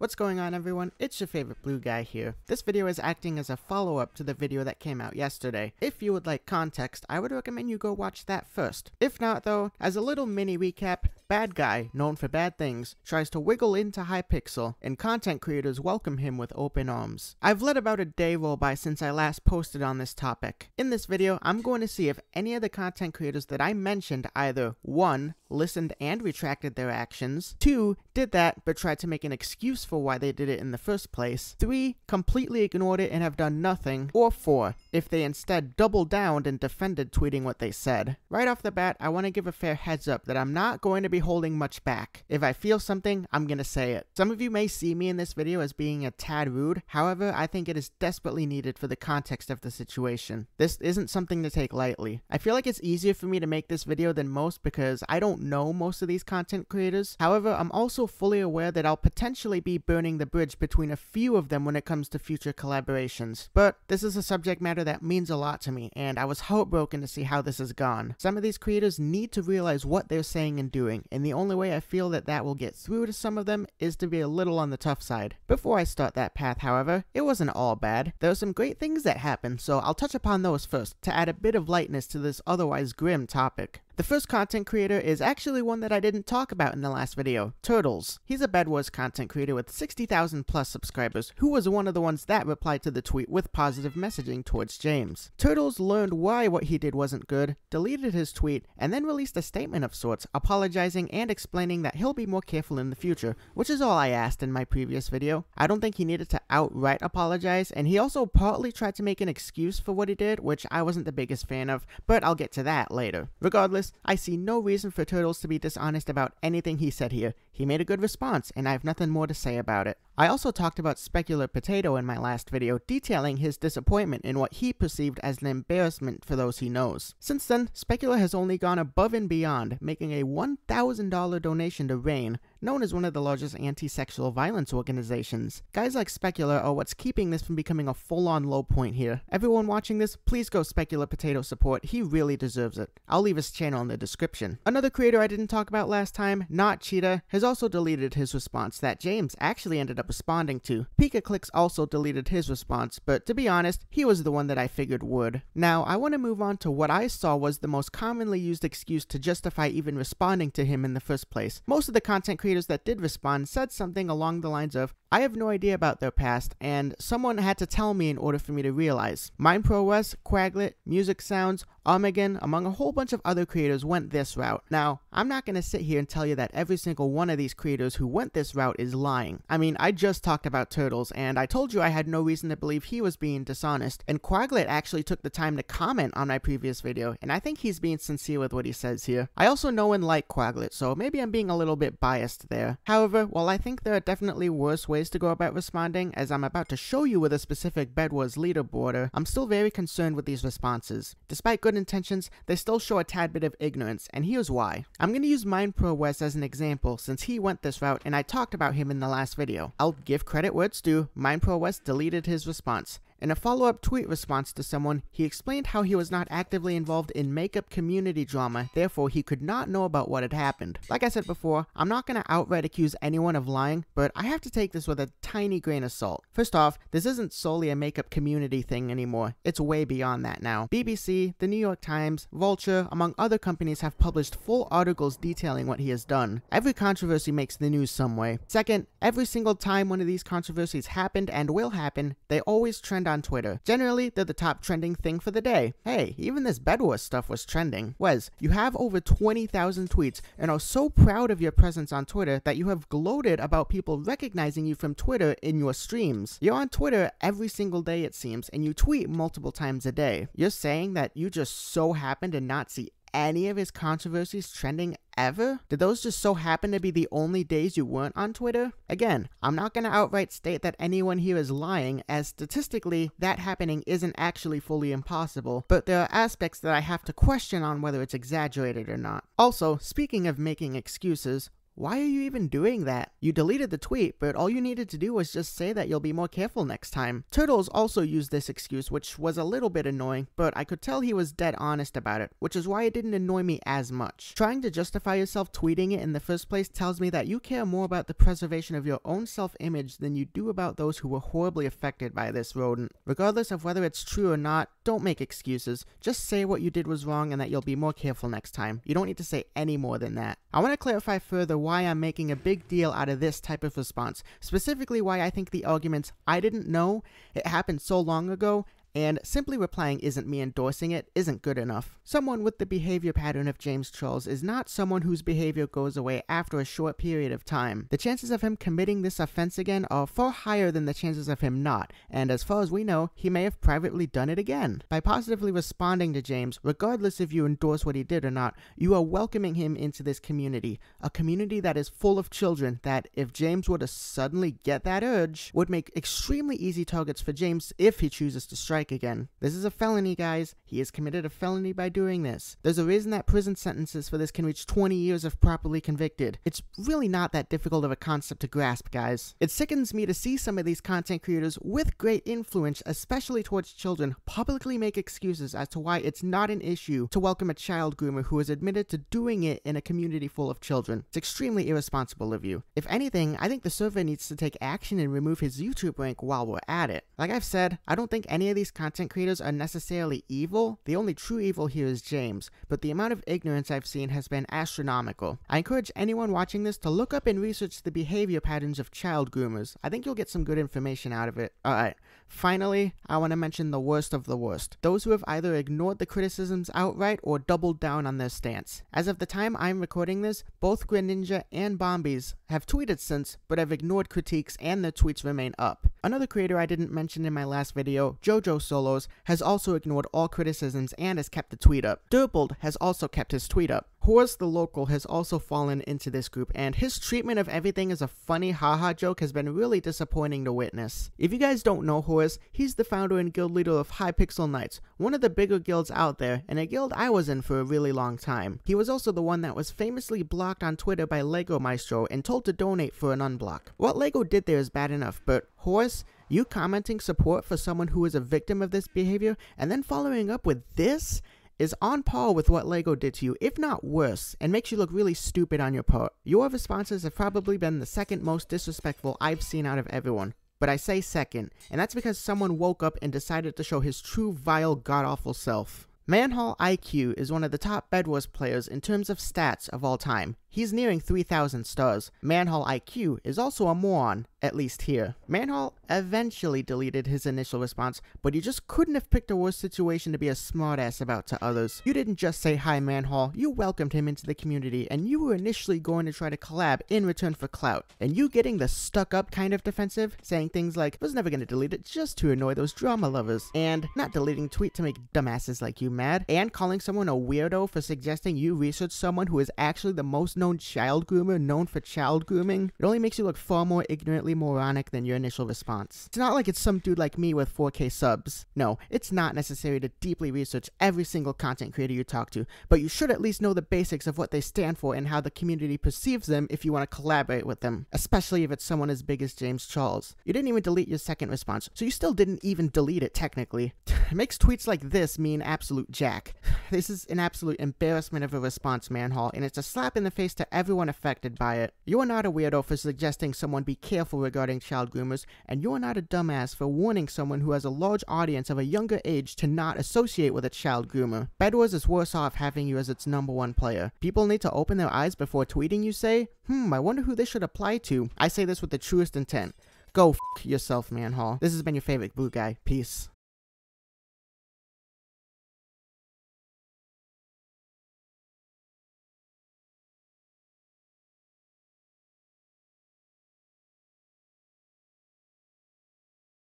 What's going on, everyone? It's your favorite blue guy here. This video is acting as a follow-up to the video that came out yesterday. If you would like context, I would recommend you go watch that first. If not though, as a little mini recap, bad guy, known for bad things, tries to wiggle into Hypixel, and content creators welcome him with open arms. I've let about a day roll by since I last posted on this topic. In this video, I'm going to see if any of the content creators that I mentioned either 1. Listened and retracted their actions, 2. Did that but tried to make an excuse for why they did it in the first place, 3. Completely ignored it and have done nothing, or 4. If they instead doubled down and defended tweeting what they said. Right off the bat, I want to give a fair heads up that I'm not going to be holding much back. If I feel something, I'm gonna say it. Some of you may see me in this video as being a tad rude, however, I think it is desperately needed for the context of the situation. This isn't something to take lightly. I feel like it's easier for me to make this video than most because I don't know most of these content creators. However, I'm also fully aware that I'll potentially be burning the bridge between a few of them when it comes to future collaborations. But this is a subject matter that means a lot to me, and I was heartbroken to see how this has gone. Some of these creators need to realize what they're saying and doing, and the only way I feel that that will get through to some of them is to be a little on the tough side. Before I start that path, however, it wasn't all bad. There were some great things that happened, so I'll touch upon those first to add a bit of lightness to this otherwise grim topic. The first content creator is actually one that I didn't talk about in the last video, Turtles. He's a Bedwars content creator with 60,000 plus subscribers, who was one of the ones that replied to the tweet with positive messaging towards James. Turtles learned why what he did wasn't good, deleted his tweet, and then released a statement of sorts, apologizing and explaining that he'll be more careful in the future, which is all I asked in my previous video. I don't think he needed to outright apologize, and he also partly tried to make an excuse for what he did, which I wasn't the biggest fan of, but I'll get to that later. Regardless, I see no reason for Turtles to be dishonest about anything he said here. He made a good response, and I have nothing more to say about it. I also talked about Specular Potato in my last video, detailing his disappointment in what he perceived as an embarrassment for those he knows. Since then, Specular has only gone above and beyond, making a $1,000 donation to RAIN, known as one of the largest anti-sexual violence organizations. Guys like Specular are what's keeping this from becoming a full-on low point here. Everyone watching this, please go Specular Potato support, he really deserves it. I'll leave his channel in the description. Another creator I didn't talk about last time, Not Cheetah, has also deleted his response that James actually ended up responding to. PikaClicks also deleted his response, but to be honest, he was the one that I figured would. Now, I want to move on to what I saw was the most commonly used excuse to justify even responding to him in the first place. Most of the content creators that did respond said something along the lines of, I have no idea about their past, and someone had to tell me in order for me to realize. MindProWest, Quaglet, Music Sounds, Armegon, among a whole bunch of other creators went this route. Now, I'm not going to sit here and tell you that every single one of these creators who went this route is lying. I mean, I just talked about Turtles, and I told you I had no reason to believe he was being dishonest, and Quaglet actually took the time to comment on my previous video, and I think he's being sincere with what he says here. I also know and like Quaglet, so maybe I'm being a little bit biased there. However, while I think there are definitely worse ways to go about responding, as I'm about to show you with a specific Bedwars leaderboarder, I'm still very concerned with these responses. Despite good intentions, they still show a tad bit of ignorance, and here's why. I'm going to use MindProWest as an example since he went this route and I talked about him in the last video. I'll give credit where it's due, MindProWest deleted his response. In a follow-up tweet response to someone, he explained how he was not actively involved in makeup community drama, therefore he could not know about what had happened. Like I said before, I'm not going to outright accuse anyone of lying, but I have to take this with a tiny grain of salt. First off, this isn't solely a makeup community thing anymore, it's way beyond that now. BBC, the New York Times, Vulture, among other companies have published full articles detailing what he has done. Every controversy makes the news some way. Second, every single time one of these controversies happened and will happen, they always trend on Twitter. Generally, they're the top trending thing for the day. Hey, even this Bedwars stuff was trending. Wes, you have over 20,000 tweets and are so proud of your presence on Twitter that you have gloated about people recognizing you from Twitter in your streams. You're on Twitter every single day it seems, and you tweet multiple times a day. You're saying that you just so happen to not see any of his controversies trending ever? Did those just so happen to be the only days you weren't on Twitter? Again, I'm not going to outright state that anyone here is lying, as statistically, that happening isn't actually fully impossible, but there are aspects that I have to question on whether it's exaggerated or not. Also, speaking of making excuses, Why are you even doing that? You deleted the tweet, but all you needed to do was just say that you'll be more careful next time. Turtles also used this excuse, which was a little bit annoying, but I could tell he was dead honest about it, which is why it didn't annoy me as much. Trying to justify yourself tweeting it in the first place tells me that you care more about the preservation of your own self-image than you do about those who were horribly affected by this rodent. Regardless of whether it's true or not, don't make excuses. Just say what you did was wrong and that you'll be more careful next time. You don't need to say any more than that. I want to clarify further why I'm making a big deal out of this type of response, specifically why I think the arguments "I didn't know," "it happened so long ago," and simply replying "isn't me endorsing it" isn't good enough. Someone with the behavior pattern of James Charles is not someone whose behavior goes away after a short period of time. The chances of him committing this offense again are far higher than the chances of him not, and as far as we know, he may have privately done it again. By positively responding to James, regardless if you endorse what he did or not, you are welcoming him into this community, a community that is full of children that, if James were to suddenly get that urge, would make extremely easy targets for James if he chooses to strike again. This is a felony, guys. He has committed a felony by doing this. There's a reason that prison sentences for this can reach 20 years if properly convicted. It's really not that difficult of a concept to grasp, guys. It sickens me to see some of these content creators with great influence, especially towards children, publicly make excuses as to why it's not an issue to welcome a child groomer who has admitted to doing it in a community full of children. It's extremely irresponsible of you. If anything, I think the server needs to take action and remove his YouTube rank while we're at it. Like I've said, I don't think any of these content creators are necessarily evil. The only true evil here is James, but the amount of ignorance I've seen has been astronomical. I encourage anyone watching this to look up and research the behavior patterns of child groomers. I think you'll get some good information out of it. Alright, finally, I want to mention the worst of the worst. Those who have either ignored the criticisms outright or doubled down on their stance. As of the time I'm recording this, both Greninja and Bombies have tweeted since, but have ignored critiques and their tweets remain up. Another creator I didn't mention in my last video, JoJo Solos, has also ignored all criticisms and has kept the tweet up. Durbold has also kept his tweet up. Horse the Local has also fallen into this group, and his treatment of everything as a funny haha joke has been really disappointing to witness. If you guys don't know Horse, he's the founder and guild leader of Hypixel Knights, one of the bigger guilds out there, and a guild I was in for a really long time. He was also the one that was famously blocked on Twitter by Lego Maestro and told to donate for an unblock. What Lego did there is bad enough, but Horse, you commenting support for someone who is a victim of this behavior, and then following up with this, is on par with what Lego did to you, if not worse, and makes you look really stupid on your part. Your responses have probably been the second most disrespectful I've seen out of everyone. But I say second, and that's because someone woke up and decided to show his true vile god-awful self. Manhall IQ is one of the top Bedwars players in terms of stats of all time. He's nearing 3,000 stars. Manhall IQ is also a moron, at least here. Manhall eventually deleted his initial response, but he just couldn't have picked a worse situation to be a smartass about to others. You didn't just say hi Manhall, you welcomed him into the community, and you were initially going to try to collab in return for clout. And you getting the stuck-up kind of defensive, saying things like, I was never gonna delete it just to annoy those drama lovers, and not deleting tweet to make dumbasses like you mad, and calling someone a weirdo for suggesting you research someone who is actually the most known child groomer known for child grooming. It only makes you look far more ignorantly moronic than your initial response. It's not like it's some dude like me with 4K subs. No, it's not necessary to deeply research every single content creator you talk to, but you should at least know the basics of what they stand for and how the community perceives them if you want to collaborate with them, especially if it's someone as big as James Charles. You didn't even delete your second response, so you still didn't even delete it technically. It makes tweets like this mean absolute jack. This is an absolute embarrassment of a response, Manhall, and it's a slap in the face to everyone affected by it. You are not a weirdo for suggesting someone be careful regarding child groomers, and you are not a dumbass for warning someone who has a large audience of a younger age to not associate with a child groomer. Bedwars is worse off having you as its #1 player. People need to open their eyes before tweeting, you say? I wonder who this should apply to. I say this with the truest intent. Go f*** yourself, Manhall. This has been your favorite blue guy. Peace.